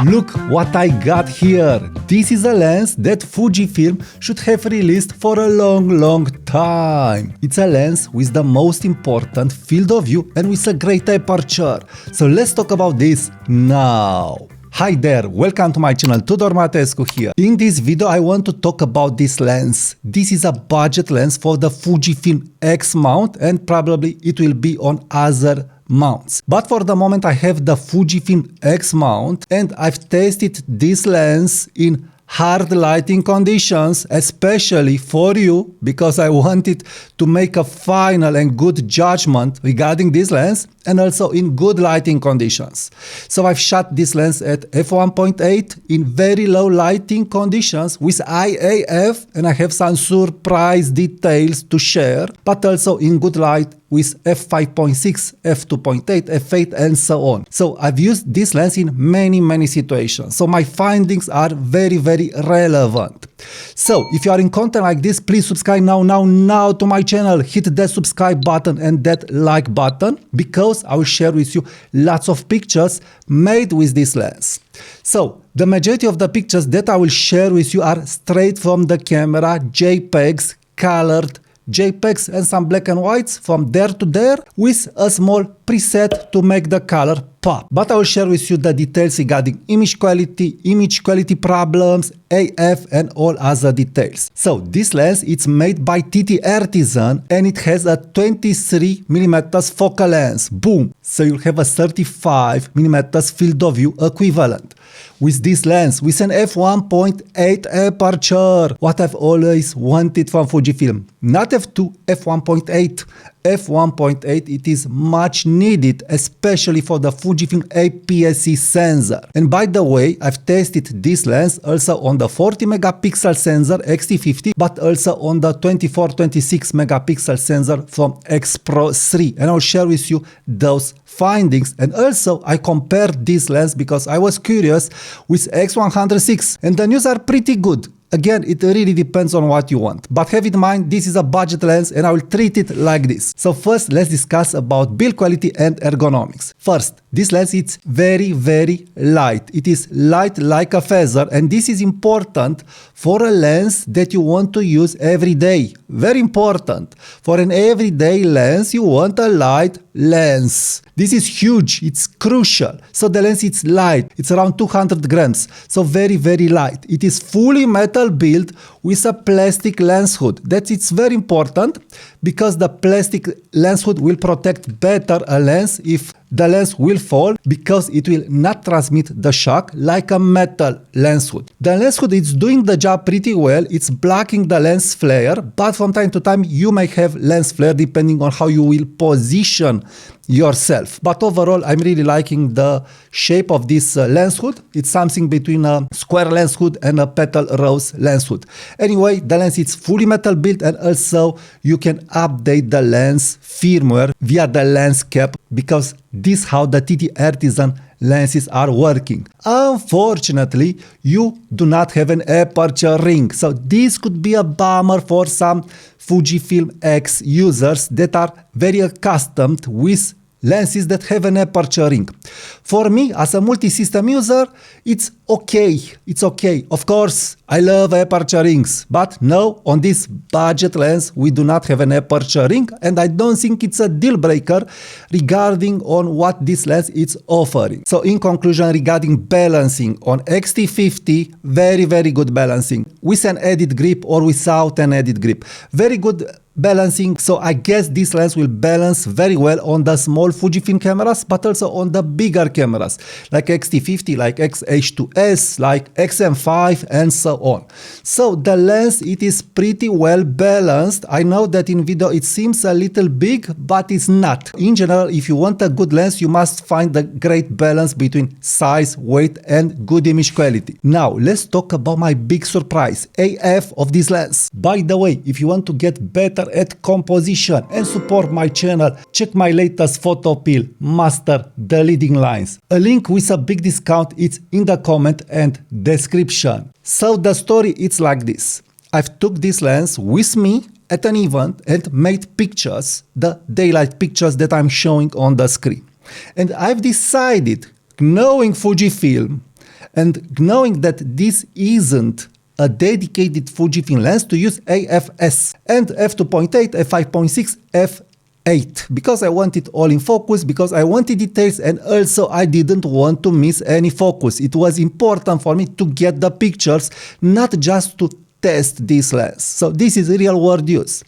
Look what I got here. This is a lens that Fujifilm should have released for a long time. It's a lens with the most important field of view and with a great aperture. So let's talk about this now. Hi there, welcome to my channel, Tudor Matescu here. In this video I want to talk about this lens. This is a budget lens for the Fujifilm X mount and probably it will be on other mounts. But for the moment I have the Fujifilm X mount and I've tested this lens in hard lighting conditions, especially for you, because I wanted to make a final and good judgment regarding this lens and also in good lighting conditions. So I've shot this lens at F1.8 in very low lighting conditions with IAF, and I have some surprise details to share, but also in good light with F5.6, F2.8, F8 and so on. So I've used this lens in many situations. So my findings are very relevant. So if you are in content like this, please subscribe now to my channel. Hit that subscribe button and that like button because I will share with you lots of pictures made with this lens. So the majority of the pictures that I will share with you are straight from the camera, JPEGs, colored JPEGs and some black and whites from there to there with a small preset to make the color pop. But I will share with you the details regarding image quality problems, AF and all other details. So this lens is made by TTARTISAN and it has a 23mm focal length. Boom! So you'll have a 35mm field of view equivalent. With this lens, with an F1.8 aperture, what I've always wanted from Fujifilm. Not F2, F1.8. F1.8, it is much needed, especially for the Fujifilm APS-C sensor. And by the way, I've tested this lens also on the 40 megapixel sensor X-T50, but also on the 24-26 megapixel sensor from X Pro 3. And I'll share with you those findings. And also I compared this lens because I was curious with X106 and the news are pretty good. Again, it really depends on what you want. But have in mind, this is a budget lens and I will treat it like this. So first, let's discuss about build quality and ergonomics. First, this lens is very light. It is light like a feather and this is important for a lens that you want to use every day. Very important. For an everyday lens, you want a light lens. This is huge, it's crucial. So the lens is light, it's around 200 grams, so very light. It is fully metal built with a plastic lens hood. It's very important because the plastic lens hood will protect better a lens if the lens will fall because it will not transmit the shock like a metal lens hood. The lens hood is doing the job pretty well, it's blocking the lens flare, but from time to time you may have lens flare depending on how you will position yourself. But overall, I'm really liking the shape of this lens hood. It's something between a square lens hood and a petal rose lens hood. Anyway, the lens is fully metal built and also you can update the lens firmware via the lens cap because this is how the TTARTISAN lenses are working. Unfortunately, you do not have an aperture ring. So this could be a bummer for some Fujifilm X users that are very accustomed with lenses that have an aperture ring. For me, as a multi-system user, it's okay. It's okay. Of course, I love aperture rings, but no, on this budget lens, we do not have an aperture ring, and I don't think it's a deal breaker regarding on what this lens is offering. So in conclusion, regarding balancing on X-T50, very good balancing with an added grip or without an added grip. Very good balancing, so I guess this lens will balance very well on the small Fujifilm cameras, but also on the bigger cameras like X-T50, like X-H2S, like XM5 and so on. So the lens, it is pretty well balanced. I know that in video it seems a little big, but it's not. In general, if you want a good lens, you must find the great balance between size, weight and good image quality. Now let's talk about my big surprise, AF of this lens. By the way, if you want to get better at composition and support my channel, check my latest photo peel, Master the Leading Lines. A link with a big discount is in the comment and description. So the story is like this. I've took this lens with me at an event and made pictures, the daylight pictures that I'm showing on the screen. And I've decided, knowing Fujifilm And knowing that this isn't a dedicated Fujifilm lens, to use AFS and f2.8, f5.6, f8, because I want it all in focus, because I wanted details, and also I didn't want to miss any focus. It was important for me to get the pictures, not just to test this lens. So this is real world use.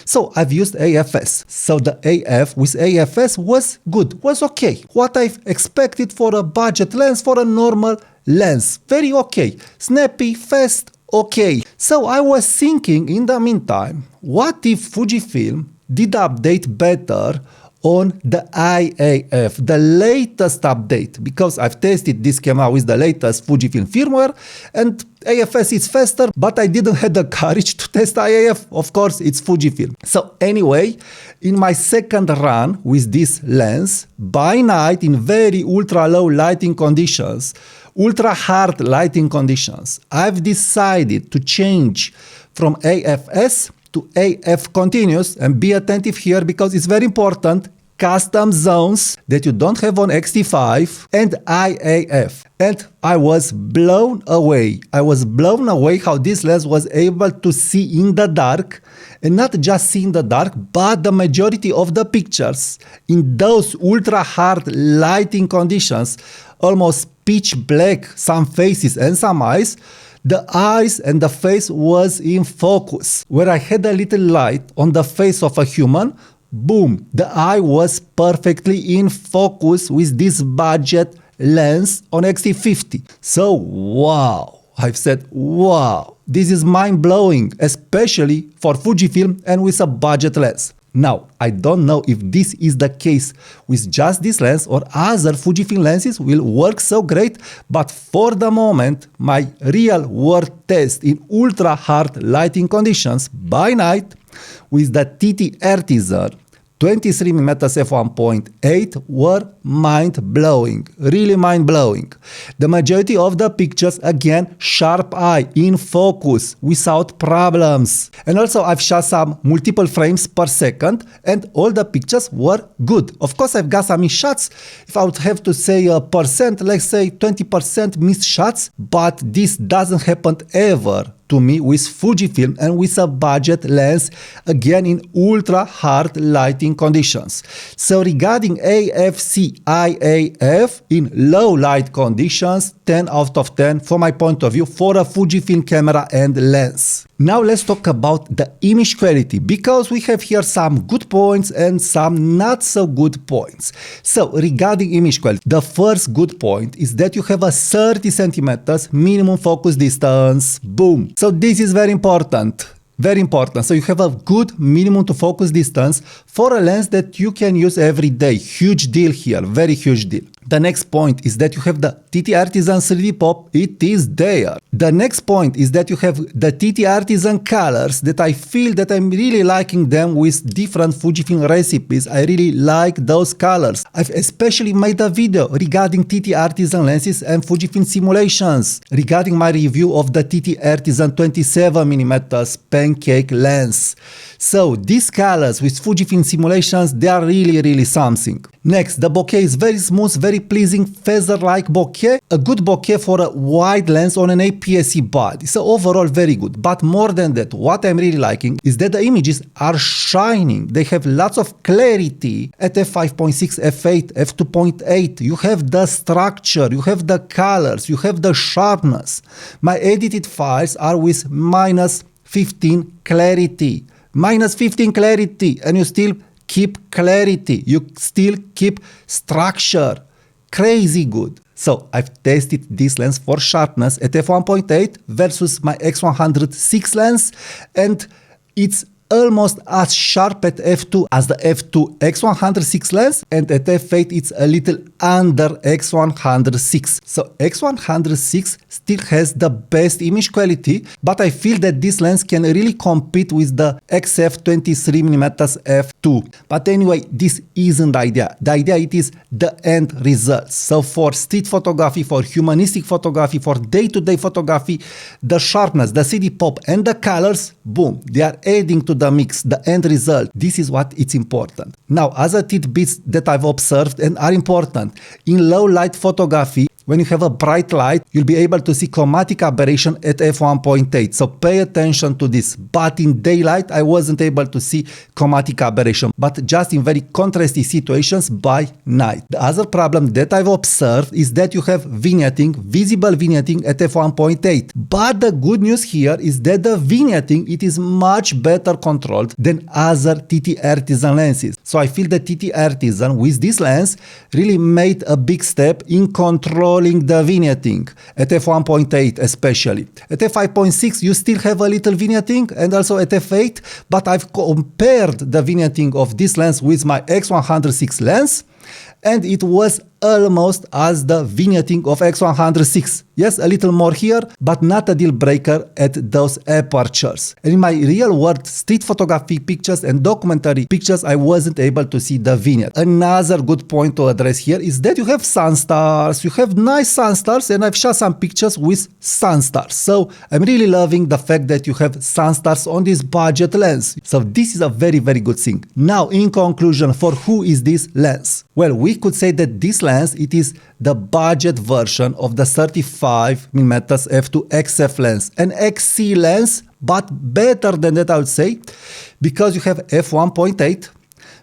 So I've used AFS. So the AF with AFS was good, was okay. What I've expected for a budget lens, for a normal lens. Very okay. Snappy, fast, okay. So I was thinking in the meantime, what if Fujifilm did update better on the IAF, the latest update, because I've tested this camera with the latest Fujifilm firmware, and AFS is faster, but I didn't have the courage to test IAF. Of course, it's Fujifilm. So anyway, in my second run with this lens, by night in very ultra low lighting conditions, ultra hard lighting conditions, I've decided to change from AFS to AF continuous, and be attentive here because it's very important, custom zones that you don't have on X-T5, and IAF. And I was blown away. I was blown away how this lens was able to see in the dark, and not just see in the dark, but the majority of the pictures in those ultra hard lighting conditions, almost pitch black, some faces and some eyes, the eyes and the face was in focus. Where I had a little light on the face of a human, boom, the eye was perfectly in focus with this budget lens on X-T50. So, wow, I've said, wow, this is mind-blowing, especially for Fujifilm and with a budget lens. Now, I don't know if this is the case with just this lens or other Fujifilm lenses will work so great, but for the moment, my real world test in ultra hard lighting conditions by night with the TTARTISAN 23mm f1.8 were mind-blowing, really mind-blowing. The majority of the pictures, again, sharp eye, in focus, without problems. And also I've shot some multiple frames per second and all the pictures were good. Of course, I've got some missed shots. If I would have to say a percent, let's say 20% missed shots, but this doesn't happen ever to me with Fujifilm and with a budget lens, again in ultra hard lighting conditions. So regarding AFC IAF in low light conditions, 10 out of 10 from my point of view for a Fujifilm camera and lens. Now let's talk about the image quality, because we have here some good points and some not so good points. So regarding image quality, the first good point is that you have a 30 centimeters minimum focus distance. Boom. So this is very important. Very important. So you have a good minimum to focus distance for a lens that you can use every day. Huge deal here. Very huge deal. The next point is that you have the TTARTISAN 3D pop. It is there. The next point is that you have the TTARTISAN colors that I feel that I'm really liking them with different Fujifilm recipes. I really like those colors. I've especially made a video regarding TTARTISAN lenses and Fujifilm simulations, regarding my review of the TTARTISAN 27mm pancake lens. So these colors with Fujifilm simulations, they are really something. Next, the bokeh is very smooth, very pleasing, feather-like bokeh. A good bokeh for a wide lens on an APS-C body. So overall, very good. But more than that, what I'm really liking is that the images are shining. They have lots of clarity at f5.6, f8, f2.8. You have the structure, you have the colors, you have the sharpness. My edited files are with -15 clarity. -15 clarity, and you still keep clarity, you still keep structure. Crazy good. So I've tested this lens for sharpness at f1.8 versus my X100 lens, and it's almost as sharp at f2 as the f2 X100 lens, and at f8 it's a little under X100. So X100 still has the best image quality, but I feel that this lens can really compete with the XF 23mm f2. But anyway, this isn't the idea. The idea it is the end results. So for street photography, for humanistic photography, for day-to-day photography, the sharpness, the CD pop and the colors, boom, they are adding to the mix, the end result. This is what it's important. Now, other tidbits that I've observed and are important. In low light photography, when you have a bright light, you'll be able to see chromatic aberration at f1.8. So pay attention to this. But in daylight, I wasn't able to see chromatic aberration, but just in very contrasty situations by night. The other problem that I've observed is that you have vignetting, visible vignetting at f1.8. But the good news here is that the vignetting, it is much better controlled than other TTARTISAN lenses. So I feel that TTARTISAN with this lens really made a big step in controlling the vignetting at f1.8 especially. At f5.6 you still have a little vignetting, and also at f8, but I've compared the vignetting of this lens with my X106 lens, and it was almost as the vignetting of X106. Yes, a little more here, but not a deal breaker at those apertures. And in my real world street photography pictures and documentary pictures, I wasn't able to see the vignette. Another good point to address here is that you have sun stars, you have nice sun stars, and I've shot some pictures with sun stars. So I'm really loving the fact that you have sun stars on this budget lens. So this is a very, very good thing. Now, in conclusion, for who is this lens? Well, we could say that this lens, it is the budget version of the 35mm f2 XF lens, an XC lens, but better than that, I would say, because you have f1.8,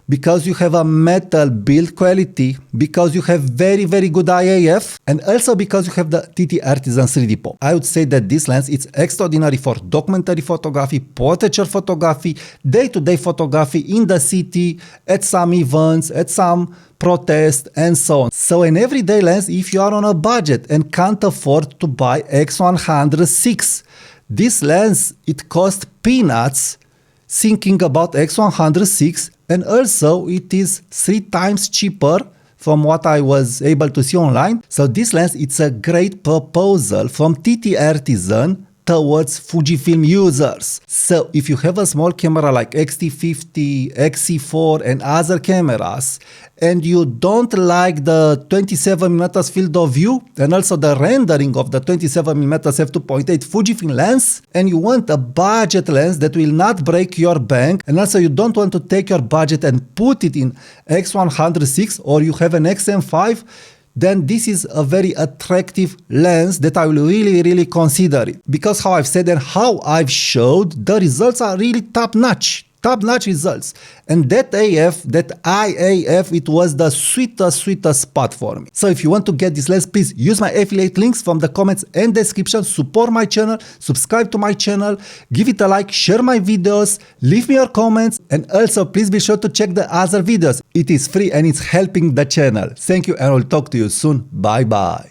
because you have a metal build quality, because you have very, very good IAF, and also because you have the TTARTISAN 3D pop. I would say that this lens is extraordinary for documentary photography, portraiture photography, day-to-day photography in the city, at some events, at some protest, and so on. So an everyday lens if you are on a budget and can't afford to buy X106. This lens, it costs peanuts thinking about X106, and also it is 3 times cheaper from what I was able to see online. So this lens, it's a great proposal from TTARTISAN towards Fujifilm users. So if you have a small camera like X-T50, X-C4 and other cameras, and you don't like the 27mm field of view and also the rendering of the 27mm f2.8 Fujifilm lens, and you want a budget lens that will not break your bank, and also you don't want to take your budget and put it in X106, or you have an XM5, then this is a very attractive lens that I will really, really consider it. Because how I've said and how I've showed, the results are really top-notch. Top-notch results. And that AF, that IAF, it was the sweetest spot for me. So if you want to get this lens, please use my affiliate links from the comments and description. Support my channel, subscribe to my channel, give it a like, share my videos, leave me your comments, and also please be sure to check the other videos. It is free and it's helping the channel. Thank you, and I'll talk to you soon. Bye bye.